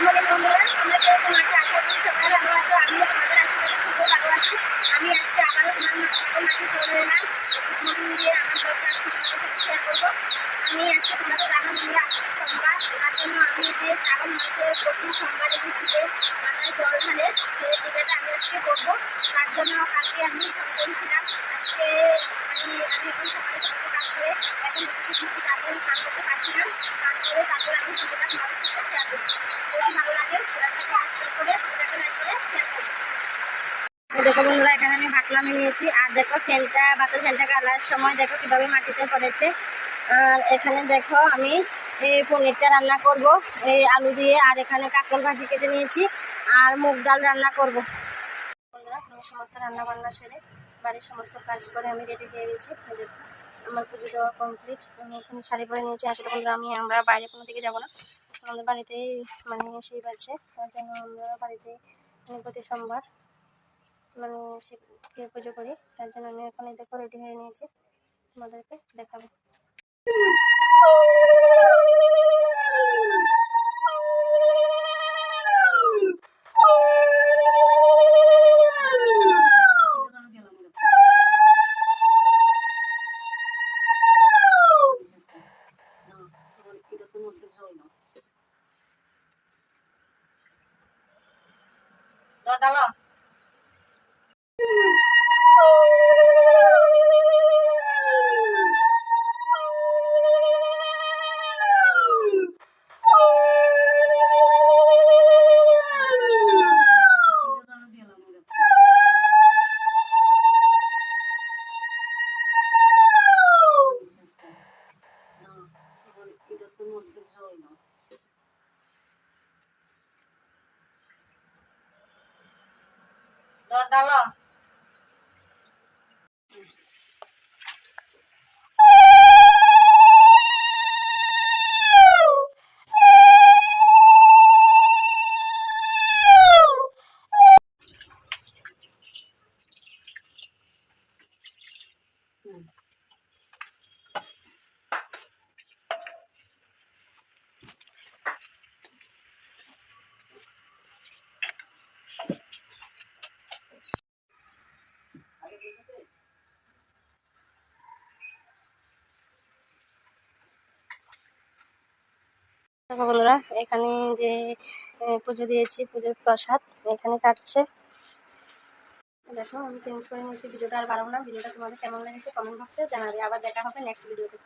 Morning বন্ধুরা, তোমরা কেউ তোমাকে আশা করি সবাই ভালো আছো। আমিও তোমাদের আশীর্বাদে খুবই ভালো আছি। আমি আজকে আবারও তোমাদের মাঝে চলে এলাম মর্নিং দিয়ে আমার ব্লগটা আজকে তোমাদের সাথে শেয়ার করবো। আমি আজকে তোমাদের জানো বন্ধুরা, আজকে সোমবার, তার জন্য আমি যে শ্রাবণ মাসের প্রথম সোমবারে যে শীতের মাথায় জল ঢালে সেই পূজাটা আমি আজকে করবো। তার জন্য কালকে আমি ফোন করেছিলাম। আজকে আমি এখন সকালে সকালে কাজ করে এখন কিছু তারপরে কাজ করতে পারছিলাম। কাজ করে তারপর আমি ভিডিওটা তোমাদের সাথে শেয়ার করছি। যদি ভালো লাগে ভিডিওটাকে সাবস্ক্রাইব করে ভিডিওটাকে লাইক করে শেয়ার করছি। দেখো বন্ধুরা, এখানে আমি ভাতলা নিয়েছি। আর দেখো ফ্যানটা, বাতাস ফ্যানটা গালার সময় দেখো কিভাবে মাটিতে পড়েছে। আর এখানে দেখো আমি এই পনিরটা রান্না করব এই আলু দিয়ে। আর এখানে কাঁকরোল ভাজি কেটে নিয়েছি আর মুগ ডাল রান্না করব। বন্ধুরা, আমি সমস্ত রান্না বান্না সেরে বাড়ির সমস্ত কাজ করে আমি রেডি হয়ে গেছি। আমার পুজো দেওয়া কমপ্লিট। আমি এখানে শাড়ি পরে নিয়েছি। আসলে বন্ধুরা আমরা বাইরে কোনো দিকে যাবো না, আমাদের বাড়িতেই শিব আছে। তার জন্য আমরা বাড়িতে প্রতি সোমবার শিবকে পুজো করি। তার জন্য আমি এখন দেখো রেডি হয়ে নিয়েছি, তোমাদেরকে দেখাবো। ডালো ডালো দেখো বন্ধুরা, এখানে যে পুজো দিয়েছি, পুজোর প্রসাদ এখানে কাটছে। দেখো আমি চেঞ্জ করে নিয়েছি। ভিডিওটা আর বাড়াবো না। ভিডিওটা তোমাদের কেমন লেগেছে কমেন্ট বক্সে জানাবে। আবার দেখা হবে নেক্সট ভিডিওতে।